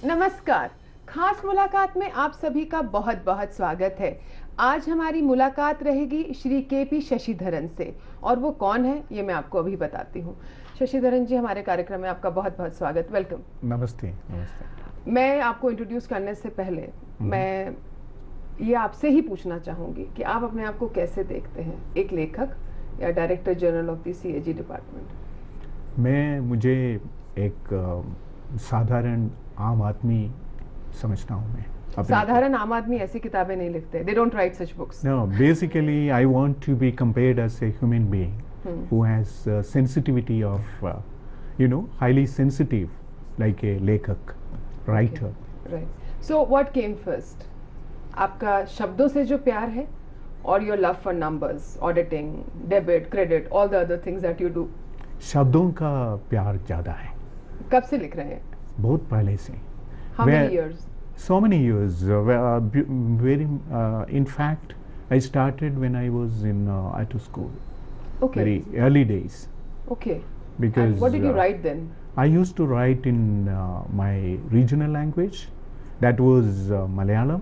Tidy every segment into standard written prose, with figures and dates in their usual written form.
नमस्कार। खास मुलाकात में आप सभी का बहुत बहुत स्वागत है। आज हमारी मुलाकात रहेगी श्री के.पी. शशिधरन से, और वो कौन है ये मैं आपको अभी बताती हूँ। शशिधरन जी, हमारे कार्यक्रम में आपका बहुत बहुत स्वागत। वेलकम। नमस्ते। नमस्ते। मैं आपको इंट्रोड्यूस करने से पहले मैं ये आपसे ही पूछना चाहूँगी कि आप अपने आप को कैसे देखते हैं, एक लेखक या director general of the CAG department? मुझे एक साधारण आम आदमी समझता हूँ मैं। साधारण आम आदमी ऐसी किताबें नहीं लिखते। They don't write such books. No, basically I want to be compared as a human being who has sensitivity of, highly sensitive, like a lekak, writer. Okay. Right. So what came first? आपका शब्दों से जो प्यार है, or your love for numbers, auditing, debit, credit, all the other things that you do? शब्दों का प्यार ज़्यादा है। कब से लिख रहे हैं? बहुत पहले से। How many years? So many years. In fact, I started when I was in at school. Okay. Very early days. Okay. Because and what did you write then? I used to write in my regional language, that was Malayalam.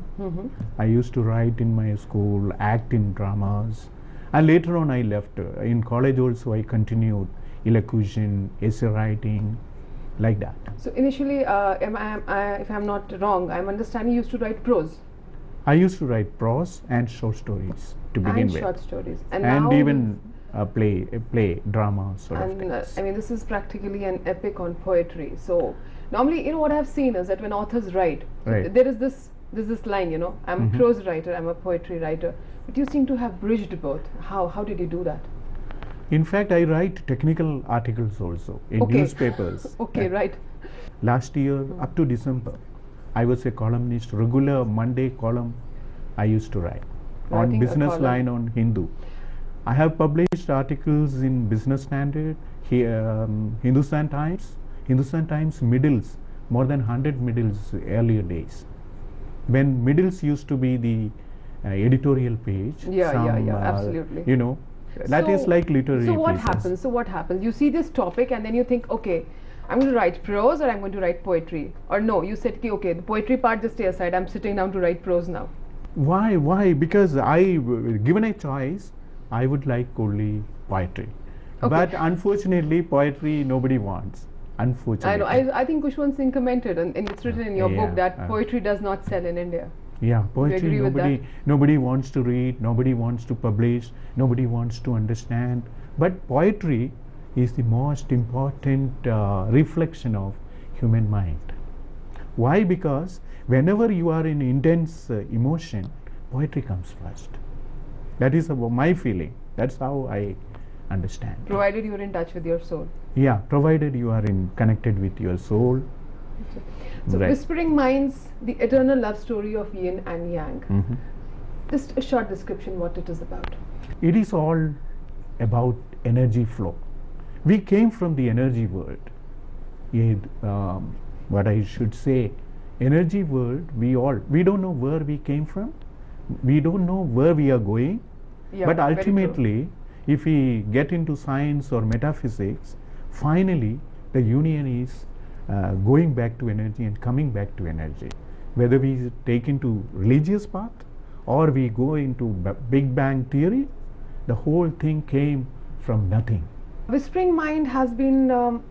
I used to write in my school, act in dramas, and later on I left. In college also I continued elocution, essay writing, like that. So initially, if I'm not wrong, I'm understanding you used to write prose. I used to write prose and short stories to begin with. And short stories. And now even play, drama sort of things. I mean, this is practically an epic on poetry. So normally, what I've seen is that when authors write, there is this line, I'm a prose writer, I'm a poetry writer. But you seem to have bridged both. How did you do that? In fact, I write technical articles also in newspapers. Okay, right. Last year, up to December, I was a columnist, regular Monday column I used to write on Business Line on Hindu. I have published articles in Business Standard, Hindustan Times middles, more than 100 middles earlier days. When middles used to be the editorial page. Yeah, absolutely. That is like literary So what happens? You see this topic and then you think, okay, I'm going to write prose or I'm going to write poetry. Or no, you said, okay, the poetry part just stay aside. I'm sitting down to write prose now. Why? Because given a choice, I would like only poetry. Okay. But unfortunately, poetry nobody wants. Unfortunately. I know. I think Khushwant Singh commented, and it's written in your book that poetry does not sell in India. Yeah, poetry nobody wants to read, nobody wants to publish, nobody wants to understand. But poetry is the most important reflection of human mind. Why? Because whenever you are in intense emotion, poetry comes first. That is my feeling. That's how I understand. Provided you are in touch with your soul. Yeah, provided you are connected with your soul. So Whispering Minds, the eternal love story of yin and yang. Just a short description what it is about. It is all about energy flow. We came from the energy world. What I should say, energy world, we don't know where we came from. We don't know where we are going. Yeah, but ultimately, if we get into science or metaphysics, finally the union is going back to energy and coming back to energy. Whether we take into religious path or we go into Big Bang theory, the whole thing came from nothing. Whispering Mind has been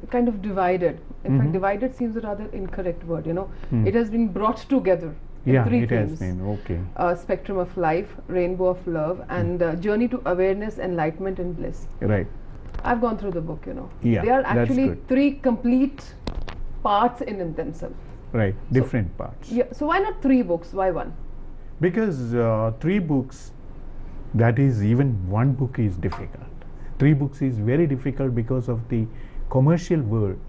kind of divided. In fact, divided seems a rather incorrect word, It has been brought together in three themes. Has been, Spectrum of Life, Rainbow of Love, and Journey to Awareness, Enlightenment and Bliss. Right. I've gone through the book, Yeah, they are actually three complete parts in themselves. Right, different parts. Yeah. So why not 3 books? Why 1? Because 3 books, that is, even 1 book is difficult. 3 books is very difficult because of the commercial world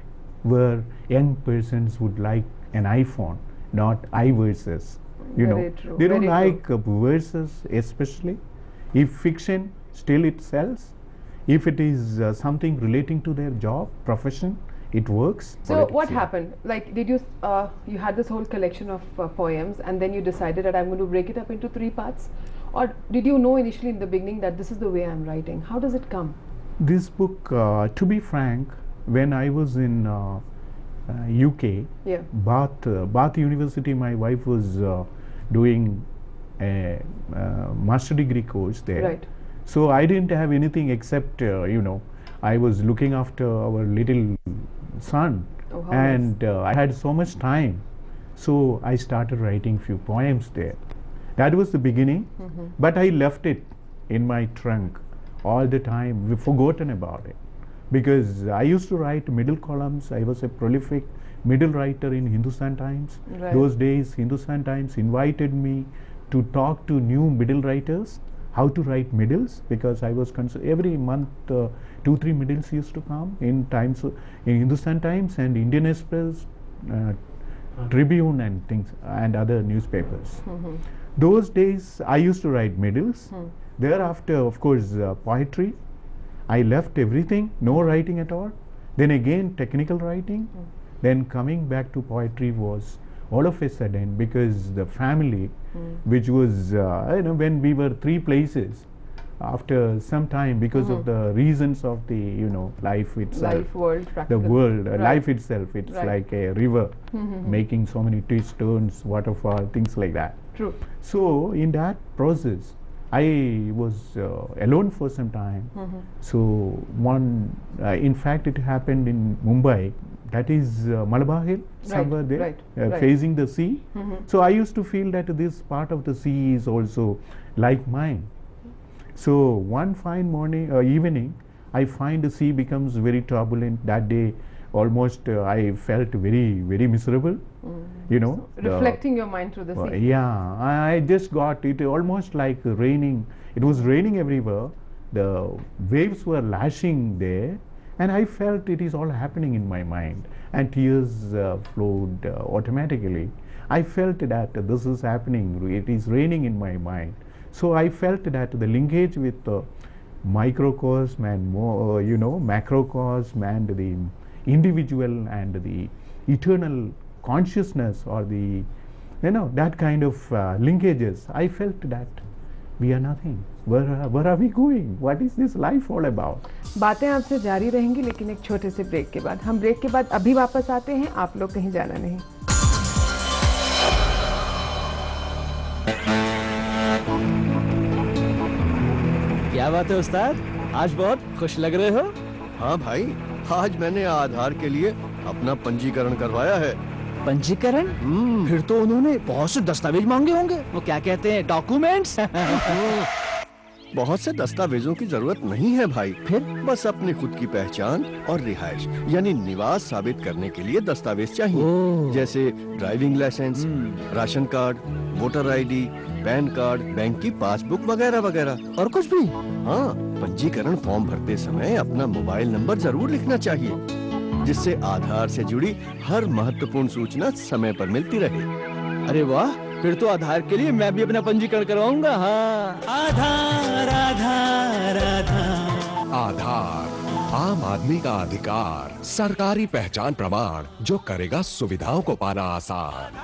where young persons would like an iPhone, not iVerses. True. They don't like verses, especially if fiction still it sells. If it is something relating to their job, profession, it works. So what happened? Like, did you you had this whole collection of poems, and then you decided that I'm going to break it up into 3 parts, or did you know initially in the beginning that this is the way I'm writing? How does it come? This book, to be frank, when I was in UK, Yeah. Bath University. My wife was doing a master degree course there. Right. So I didn't have anything except, I was looking after our little son, Oh, how and I had so much time. So I started writing few poems there. That was the beginning, but I left it in my trunk all the time. We forgotten about it because I used to write middle columns. I was a prolific middle writer in Hindustan Times. Right. Those days, Hindustan Times invited me to talk to new middle writers, how to write middles, because I was every month 2-3 middles used to come in Times, in Hindustan Times and Indian Express, Tribune and things, and other newspapers. Those days I used to write middles. Thereafter, of course, poetry. I left everything, no writing at all. Then again technical writing. Then coming back to poetry was all of a sudden, because the family, which was when we were 3 places, after some time, because of the reasons of the life itself, Life, world, the practical. world, Right. life itself, it's Right. like a river, making so many twists, turns, waterfall, things like that. True. So in that process, I was alone for some time. So in fact, it happened in Mumbai. That is Malabar Hill, somewhere there, right, right. facing the sea. So I used to feel that this part of the sea is also like mine. So one fine morning, evening, I find the sea becomes very turbulent. That day, almost I felt very, very miserable. So reflecting your mind through the sea. Yeah, I just got it almost like raining. It was raining everywhere. The waves were lashing there, and I felt it is all happening in my mind, and tears flowed automatically. I felt that this is happening. It is raining in my mind. So I felt that the linkage with microcosm and macrocosm and the individual and the eternal consciousness, or the that kind of linkages, I felt that we are nothing. Where are we going? What is this life all about? बातें आपसे जारी रहेंगी, लेकिन एक छोटे से break के बाद। हम ब्रेक के बाद अभी वापस आते हैं, आप लोग कहीं जाना नहीं। क्या बात है उस्ताद, आज बहुत खुश लग रहे हो। हाँ भाई, आज मैंने आधार के लिए अपना पंजीकरण करवाया है। पंजीकरण? फिर तो उन्होंने बहुत से दस्तावेज मांगे होंगे। वो क्या कहते हैं, डॉक्यूमेंट्स? बहुत से दस्तावेजों की जरूरत नहीं है भाई। फिर बस अपनी खुद की पहचान और रिहाइश यानी निवास साबित करने के लिए दस्तावेज चाहिए, ओह। जैसे driving licence, ration card, voter ID, PAN card, bank की पासबुक वगैरह वगैरह। और कुछ भी? हाँ, पंजीकरण फॉर्म भरते समय अपना मोबाइल नंबर जरूर लिखना चाहिए, जिससे आधार से जुड़ी हर महत्वपूर्ण सूचना समय पर मिलती रहे। अरे वाह, फिर तो आधार के लिए मैं भी अपना पंजीकरण करवाऊंगा। हाँ, आधार आधार आधार आधार, आम आदमी का अधिकार, सरकारी पहचान प्रमाण जो करेगा सुविधाओं को पाना आसान।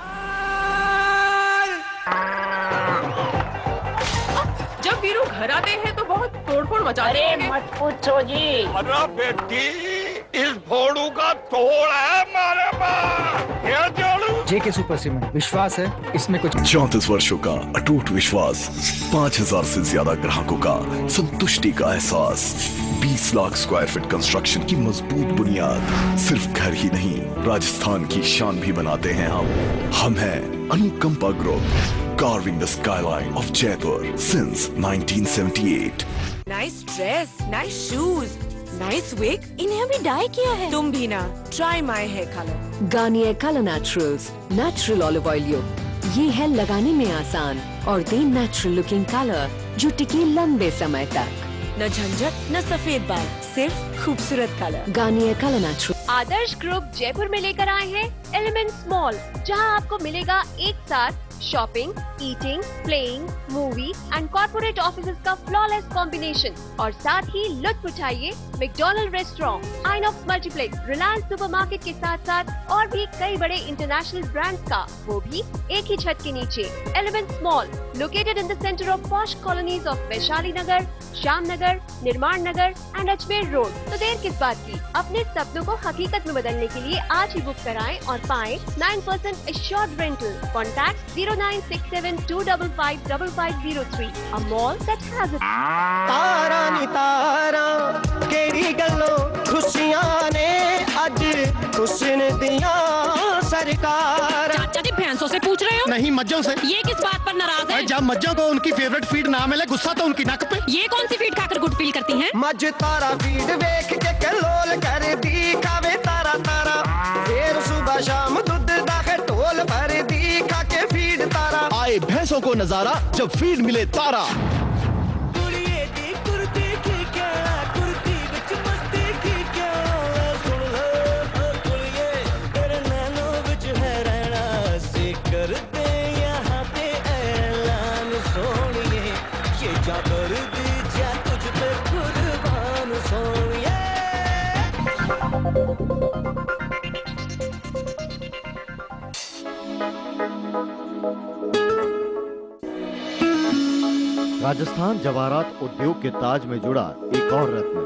जब वीरू घर आते हैं तो बहुत तोड़फोड़ मचाते हैं। अरे मत पूछो जी। अरे बेटी, इस भोड़ू का तोड़ है हमारे पास। क्या जोड़ू? जेके सुपर सीमेंट, विश्वास है इसमें कुछ। 34 वर्षों का अटूट विश्वास, 5000 से ज्यादा ग्राहकों का संतुष्टि का एहसास, 20 लाख स्क्वायर फीट कंस्ट्रक्शन की मजबूत बुनियाद। सिर्फ घर ही नहीं, राजस्थान की शान भी बनाते हैं हम हैं Anukampa group, carving the skyline of Jaipur since 1978. Nice dress, nice shoes, nice wig. इन्हें अभी डाई किया है। तुम भी ना try my hair colour. Garnier colour naturals, natural olive oil योग। ये है लगाने में आसान और दे नेचुरल लुकिंग कलर जो टिके लंबे समय तक। न झंझट न सफेद बाल, सिर्फ खूबसूरत colour. Garnier colour natural. Adarsh group Jaipur में लेकर आए हैं एलिमेंट्स मॉल, जहां आपको मिलेगा एक साथ shopping, eating, playing, movie and corporate offices का फ्लॉलेस कॉम्बिनेशन। और साथ ही लुत्फ उठाइए McDonald restaurant, INOX multiplex, Reliance supermarket के साथ साथ और भी कई बड़े इंटरनेशनल ब्रांड्स का, वो भी एक ही छत के नीचे। Elements mall, located in the centre of posh colonies of Vaishali Nagar, Shyam Nagar, Nirman Nagar and Ajmer road. तो देर किस बात की, अपने सपनों को हकीकत में बदलने के लिए आज ही बुक कराएं और पाएं 9% assured rental. Contact 0967-255-5503. A mall that has it. तारा नी तारा केड़ी गल्लो खुशियां ने अज हुस्न दियां सरकार। चाचा जी भैंसों से पूछ रहे हो? नहीं, मज्जों से। ये किस बात पर नाराज है? जब मज्जों को उनकी फेवरेट फीड ना मिले गुस्सा तो उनकी नक पे। ये कौन सी फीड खाकर गुड फील करती हैं? मज तारा फीड वेख के कलोल कर दी खावे तारा तारा, फिर सुबह शाम दूध दा ढोल भर दी खा के फीड तारा। आए भैंसों को नजारा जब फीड मिले तारा। राजस्थान जवाहरात उद्योग के ताज में जुड़ा एक और रत्न।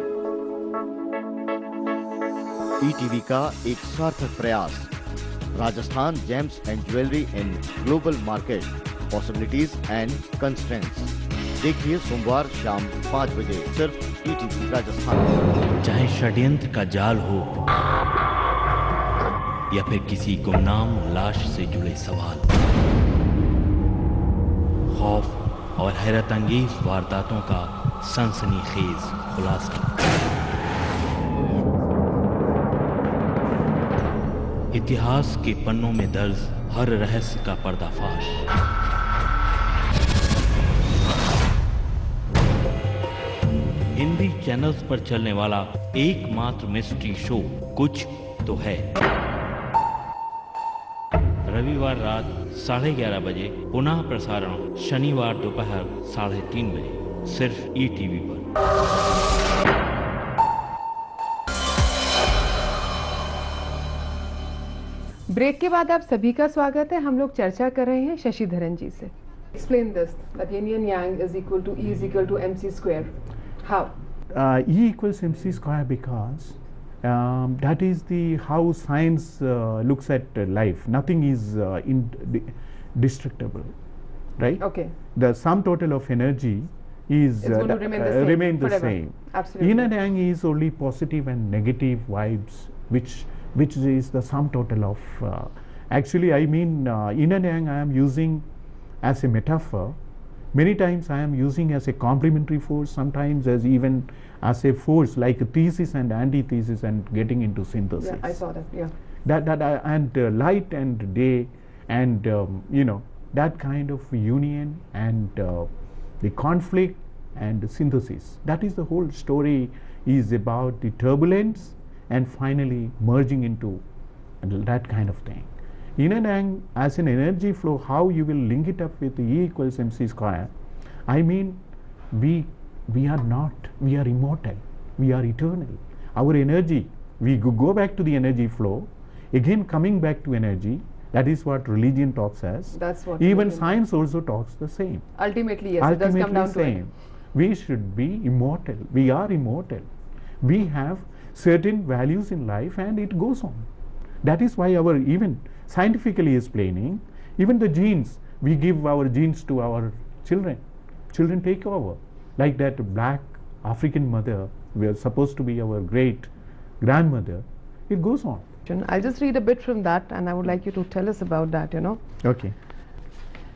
ईटीवी का एक सार्थक प्रयास। Rajasthan James and jewellery in global market, possibilities and constraints. देखिए सोमवार शाम 5 बजे सिर्फ ईटीवी राजस्थान। चाहे षड्यंत्र का जाल हो या फिर किसी गुमनाम लाश से जुड़े सवाल, खौफ और हैरत अंगेज वारदातों का सनसनीखेज खुलासा, इतिहास के पन्नों में दर्ज हर रहस्य का पर्दाफाश, हिंदी चैनल्स पर चलने वाला एकमात्र मिस्ट्री शो कुछ तो है। रविवार रात 11:30 बजे, पुनः प्रसारण शनिवार दोपहर 3:30 बजे, सिर्फ ईटीवी पर। ब्रेक के बाद आप सभी का स्वागत है। हम लोग चर्चा कर रहे हैं शशिधरन जी से। Explain this, that yin and yang is equal to E is equal to MC square. How? E equals MC square because that is the how science looks at life. Nothing is indestructible, right? Okay. The sum total of energy is going to remain the same. Absolutely. Yin and yang is only positive and negative vibes, which is the sum total of. Actually, I mean yin and yang I am using as a metaphor. Many times I am using as a complementary force, sometimes as even as a force like a thesis and antithesis and getting into synthesis. Yeah, I saw that. Yeah. And light and day and that kind of union and the conflict and the synthesis. That is the whole story is about the turbulence and finally merging into that kind of thing. Yin and yang as an energy flow, how you will link it up with E equals MC square. I mean, we are not, we are immortal, we are eternal. Our energy, we go back to the energy flow, again coming back to energy. That is what religion talks as. That's what even science also talks the same. Ultimately, yes, Ultimately it does come down same. to it. We should be immortal. We are immortal. We have certain values in life and it goes on. That is why our even scientifically explaining, even the genes, we give our genes to our children. Children take over. Like that black African mother, we are supposed to be our great grandmother. It goes on. I'll just read a bit from that and I would like you to tell us about that, Okay.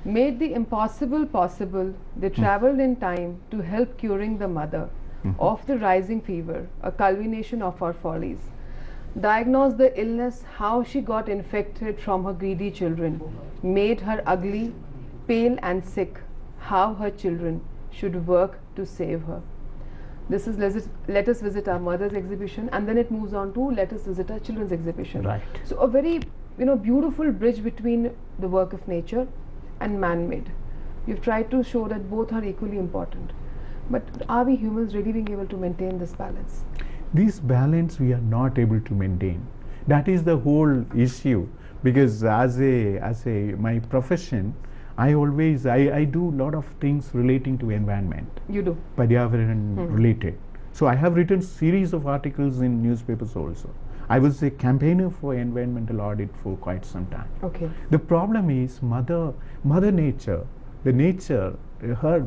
Made the impossible possible, they traveled in time to help curing the mother of the rising fever, a culmination of her follies. Diagnosed the illness, how she got infected from her greedy children, made her ugly, pale and sick, how her children should work to save her. This is let us visit our mother's exhibition, and then it moves on to let us visit our children's exhibition. Right. So a very beautiful bridge between the work of nature and man-made. You've tried to show that both are equally important. But are we humans really being able to maintain this balance? This balance we are not able to maintain. That is the whole issue, because as my profession, I do a lot of things relating to environment. You do? Paryavaran related. So I have written series of articles in newspapers also. I was a campaigner for environmental audit for quite some time. Okay. The problem is Mother Nature, the nature,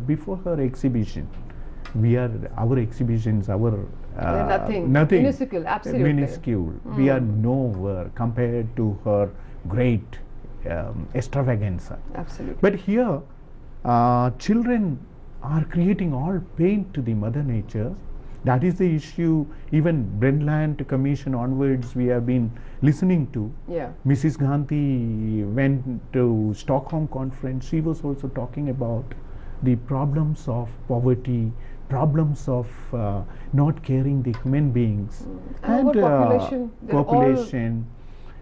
before her exhibition, our exhibitions, they're nothing. Minuscule, absolutely. Minuscule. We are nowhere compared to her great extravaganza. Absolutely. But here, children are creating all pain to the Mother Nature. That is the issue. Even Brundtland Commission onwards, we have been listening to. Yeah. Mrs. Gandhi went to Stockholm conference. She was also talking about the problems of poverty, problems of not caring the human beings, and population,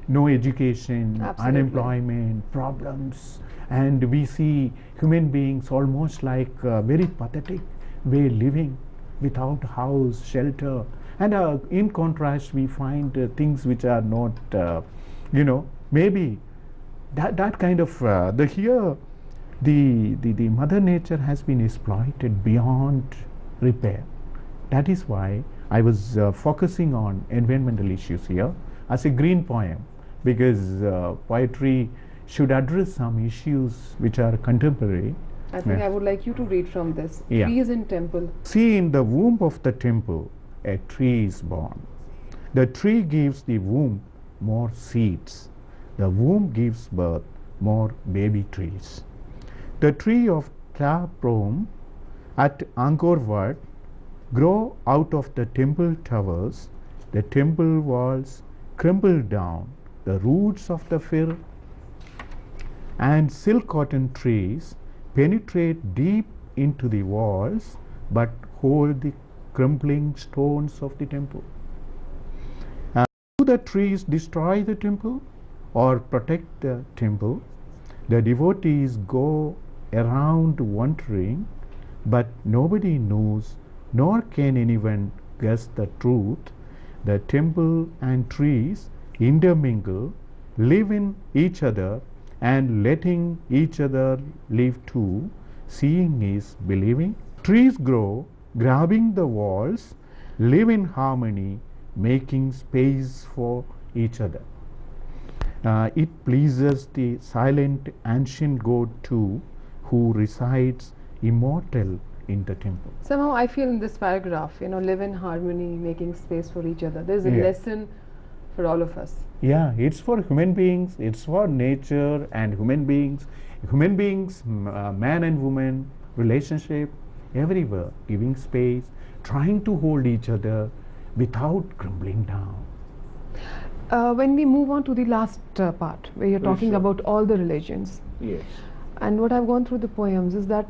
no education, absolutely. Unemployment, problems, and we see human beings almost like very pathetic way living without house, shelter, and in contrast we find things which are not, maybe that kind of the Mother Nature has been exploited beyond repair. That is why I was focusing on environmental issues here as a green poem, because poetry should address some issues which are contemporary. I think I would like you to read from this. Yeah. Trees in temple. See, in the womb of the temple, a tree is born. The tree gives the womb more seeds. The womb gives birth more baby trees. The tree of Thaprome at Angkor Wat grow out of the temple towers. The temple walls crumble down. The roots of the fir and silk cotton trees penetrate deep into the walls but hold the crumbling stones of the temple. Do the trees destroy the temple or protect the temple? The devotees go around wondering, but nobody knows, nor can anyone guess the truth. The temple and trees intermingle, live in each other, and letting each other live too. Seeing is believing. Trees grow, grabbing the walls, live in harmony, making space for each other. It pleases the silent ancient God too, who resides immortal in the temple. Somehow I feel in this paragraph, live in harmony, making space for each other. There's a lesson for all of us. Yeah, it's for human beings, it's for nature and human beings, man and woman, relationship, everywhere, giving space, trying to hold each other without crumbling down. When we move on to the last part, where you're talking about all the religions. Yes. And what I've gone through the poems is that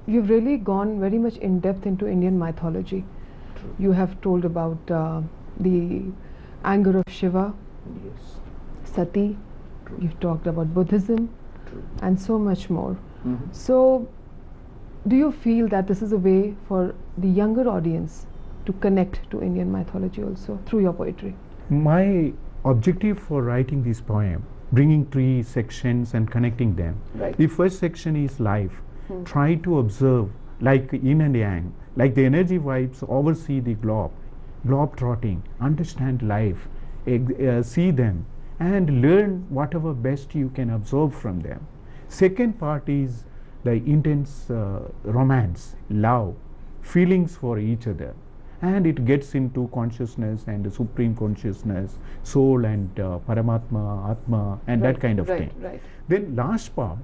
you've really gone very much in depth into Indian mythology. True. You have told about the anger of Shiva, Sati, True. You've talked about Buddhism, True. And so much more. So, do you feel that this is a way for the younger audience to connect to Indian mythology also through your poetry? My objective for writing this poem, bringing 3 sections and connecting them. Right. The first section is life. Try to observe, like yin and yang, like the energy vibes oversee the globe trotting, understand life, see them, and learn whatever best you can absorb from them. Second part is the intense romance, love, feelings for each other, and it gets into consciousness and the supreme consciousness, soul and Paramatma, Atma, and that kind of thing. Right. Then last part,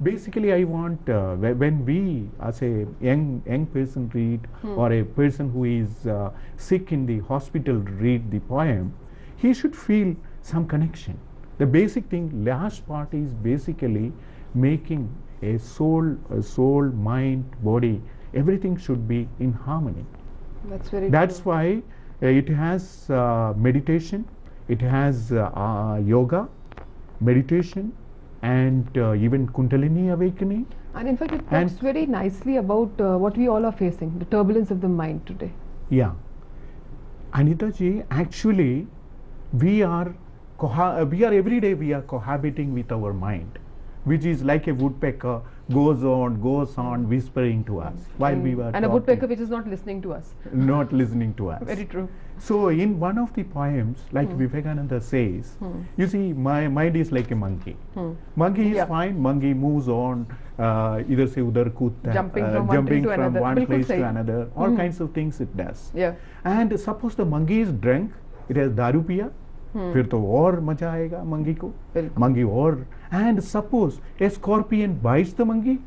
basically I want when we as a young person read or a person who is sick in the hospital read the poem, he should feel some connection. The basic thing, last part is basically making a soul, mind, body, everything should be in harmony. That's very That's true. why it has meditation, it has yoga, meditation, and even Kundalini awakening. And in fact, it talks very nicely about what we all are facing, the turbulence of the mind today. Yeah. Anita ji, actually, we are every day we are cohabiting with our mind, which is like a woodpecker goes on whispering to us while we were and a woodpecker which is not listening to us. Not listening to us. Very true. So in one of the poems, like Vivekananda says, you see, my mind is like a monkey. Monkey is fine, monkey moves on, either say udhar koodta, jumping from one place to another, all kinds of things it does. Yeah. And suppose the monkey is drunk, it has daru piya, फिर तो और मजा आएगा monkey को, monkey और, and suppose a scorpion bites the monkey,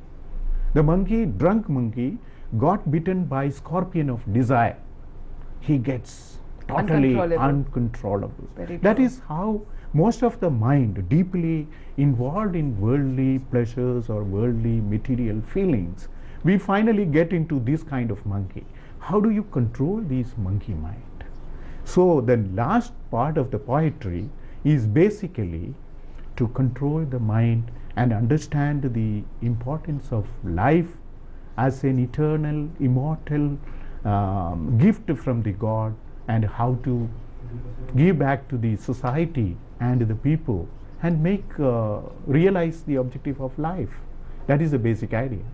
drunk monkey got bitten by scorpion of desire, he gets totally uncontrollable. That is how most of the mind deeply involved in worldly pleasures or worldly material feelings, we finally get into this kind of monkey. How do you control this monkey mind? So the last part of the poetry is basically to control the mind and understand the importance of life as an eternal, immortal gift from the God, and how to give back to the society and the people and make realize the objective of life. That is the basic idea.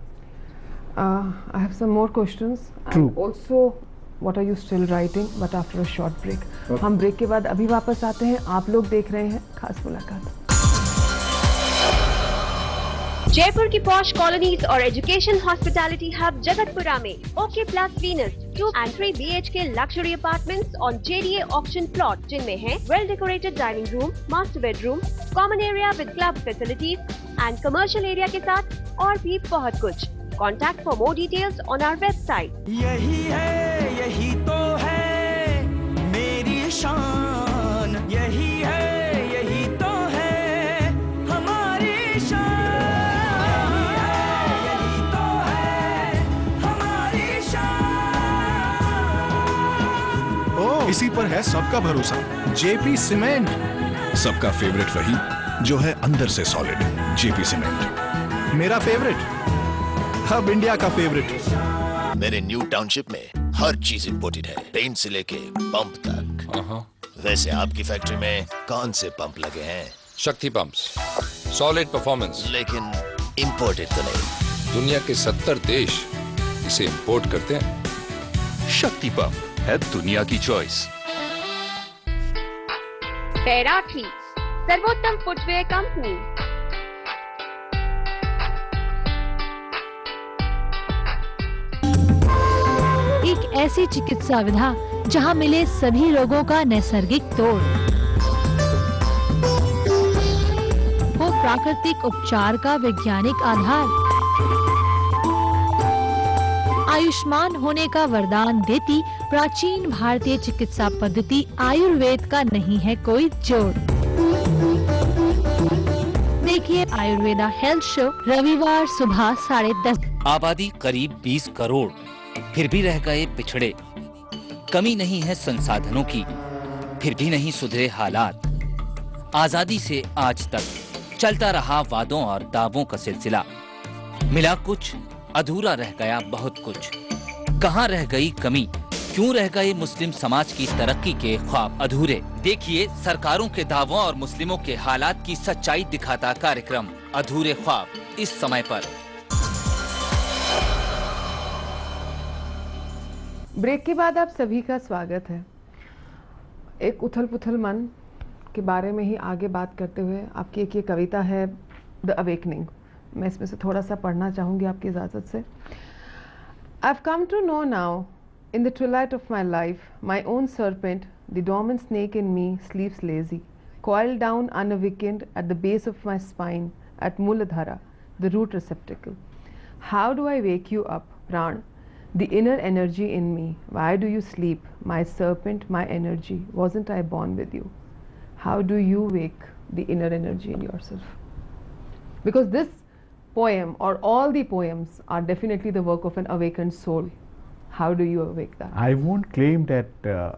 I have some more questions. True. And also, what are you still writing? But after a short break. हम break के बाद अभी वापस आते हैं. आप लोग देख रहे हैं खास मुलाकात. जयपुर की पॉश कॉलोनीज और एजुकेशन हॉस्पिटैलिटी हब जगतपुरा में okay plus Venus 2 and 3 BHK luxury apartments on JDA auction plot, जिनमें है well decorated dining room, master bedroom, common area with club facilities and commercial area के साथ और भी बहुत कुछ. Contact for more details on our website. यही तो है मेरी शान, यही तो है हमारी शान, यही तो है हमारी शान. इसी पर है सबका भरोसा, JP सीमेंट. सबका फेवरेट वही जो है अंदर से सॉलिड, JP सीमेंट. मेरा फेवरेट, अब इंडिया का फेवरेट. मेरे न्यू टाउनशिप में हर चीज इंपोर्टेड है, पेंट से लेके पंप तक. वैसे आपकी फैक्ट्री में कौन से पंप लगे हैं? शक्ति पंप्स, सॉलिड परफॉर्मेंस. लेकिन इंपोर्टेड तो नहीं. दुनिया के 70 देश इसे इंपोर्ट करते हैं. शक्ति पंप है दुनिया की चॉइस. पैराथली, सर्वोत्तम फुटवेयर कंपनी. एक ऐसी चिकित्सा विधा जहां मिले सभी रोगों का नैसर्गिक तोड़, हो प्राकृतिक उपचार का वैज्ञानिक आधार, आयुष्मान होने का वरदान देती प्राचीन भारतीय चिकित्सा पद्धति आयुर्वेद का नहीं है कोई जोड़. देखिए आयुर्वेदा हेल्थ शो रविवार सुबह 10:30. आबादी करीब 20 करोड़, फिर भी रह गए पिछड़े. कमी नहीं है संसाधनों की, फिर भी नहीं सुधरे हालात. आजादी से आज तक चलता रहा वादों और दावों का सिलसिला. मिला कुछ, अधूरा रह गया बहुत कुछ. कहां रह गई कमी? क्यों रह गए मुस्लिम समाज की तरक्की के ख्वाब अधूरे? देखिए सरकारों के दावों और मुस्लिमों के हालात की सच्चाई दिखाता कार्यक्रम अधूरे ख्वाब, इस समय पर. ब्रेक के बाद आप सभी का स्वागत है. एक उथल पुथल मन के बारे में ही आगे बात करते हुए आपकी एक ये कविता है द अवेकनिंग. मैं इसमें से थोड़ा सा पढ़ना चाहूँगी आपकी इजाज़त से. I've come to know now, in the twilight of my life, my own serpent, the dormant snake in me, sleeps lazy, coiled down unawakened at the base of my spine, at Muladhara, the root receptacle. How do I wake you up, Pran? The inner energy in me. Why do you sleep? My serpent, my energy. Wasn't I born with you? How do you wake the inner energy in yourself? Because this poem or all the poems are definitely the work of an awakened soul. How do you awake that? I won't claim that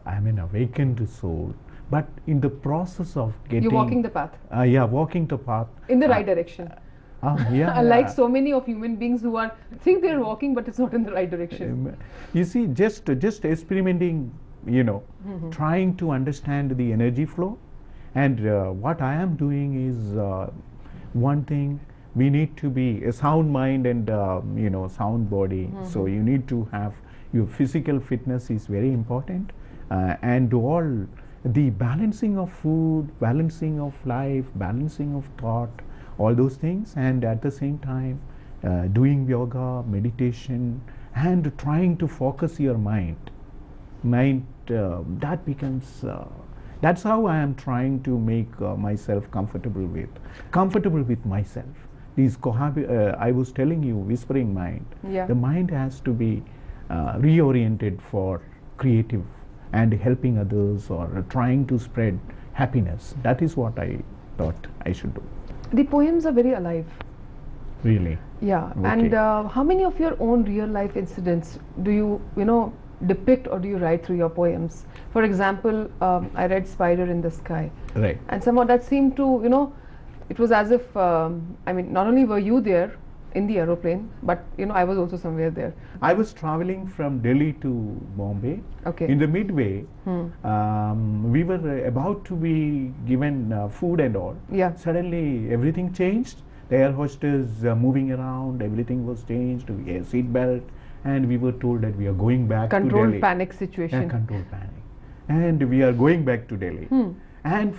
I'm an awakened soul, but in the process of getting... You're walking the path. Yeah, walking the path. In the right direction. Yeah. Unlike so many of human beings who think they're walking, but it's not in the right direction. You see, just experimenting, you know, trying to understand the energy flow. And what I am doing is one thing, we need to be a sound mind and, you know, sound body. So you need to have your physical fitness is very important. And all the balancing of food, balancing of life, balancing of thought, all those things, and at the same time doing yoga, meditation, and trying to focus your mind. That becomes, that's how I am trying to make myself comfortable with myself. These I was telling you, whispering mind. Yeah. The mind has to be reoriented for creative and helping others or trying to spread happiness. That is what I thought I should do. The poems are very alive. Really? Yeah. Okay. And how many of your own real life incidents do you depict or do you write through your poems? For example, I read Spider in the Sky. Right. And somehow that seemed to, it was as if, I mean, not only were you there in the aeroplane, but I was also somewhere there. I was traveling from Delhi to Bombay. Okay. In the midway, we were about to be given food and all. Yeah. Suddenly everything changed. The air hostess moving around, everything was changed. We had seat belt, and we were told that we are going back to Delhi. Controlled panic situation. Yeah, controlled panic. And we are going back to Delhi. And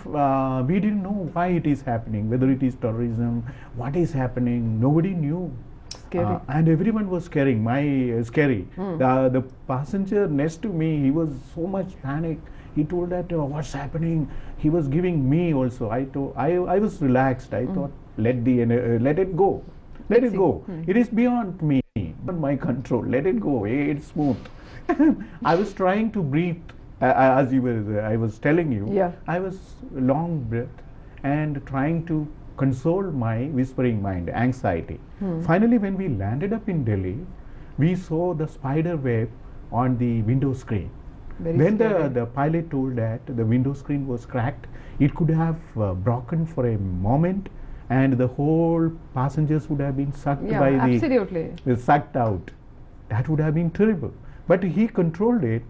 we didn't know why it is happening, whether it is terrorism, what is happening, nobody knew. Scary. And everyone was scary. The passenger next to me, he was so much panic. He told that, what's happening? He was giving me also. I was relaxed. I thought, let it go. Let it go. It is beyond me, beyond my control. Let it go. It's smooth. I was trying to breathe. As I was telling you, yeah. I was long breath and trying to console my whispering mind, anxiety. Finally, when we landed up in Delhi, we saw the spider web on the window screen. When the pilot told that the window screen was cracked, it could have broken for a moment, and the whole passengers would have been sucked sucked out. That would have been terrible. But he controlled it.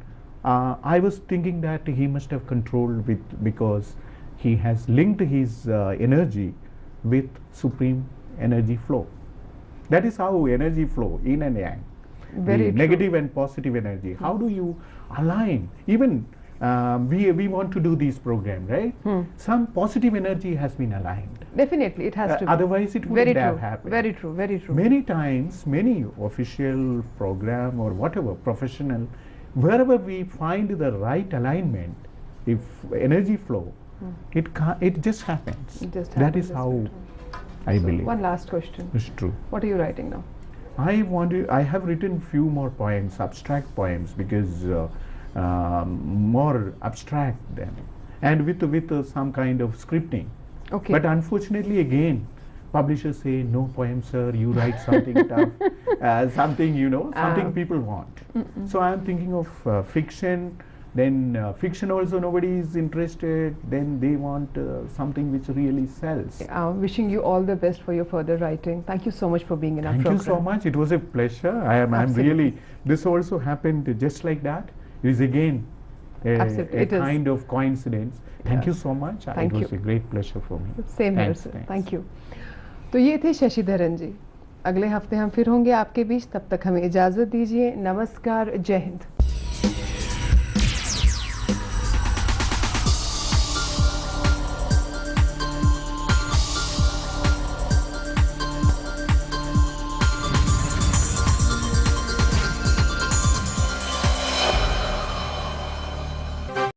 I was thinking that he must have controlled because he has linked his energy with supreme energy flow. That is how energy flow, yin and yang. Very true. Negative and positive energy. How do you align? Even we want to do this program, right? Some positive energy has been aligned. Definitely, it has to be. Otherwise, it wouldn't have happened. Very true, very true. Many times, many official program or whatever, professional, wherever we find the right alignment, if energy flow, it just happens. That is how I believe. One last question. It's true. What are you writing now? I have written few more poems, abstract poems, because more abstract than, and with some kind of scripting. Okay. But unfortunately, again, publishers say, no poem, sir, you write something tough, something, something people want. So I am thinking of fiction, then fiction also nobody is interested, then they want something which really sells. Wishing you all the best for your further writing. Thank you so much for being in our program. Thank you so much. It was a pleasure. I'm really, this also happened just like that. It is again a kind of coincidence. Thank you so much. It was a great pleasure for me. Same here, sir. Thank you. तो ये थे शशिधरन जी. अगले हफ्ते हम फिर होंगे आपके बीच. तब तक हमें इजाज़त दीजिए. नमस्कार. जय हिंद.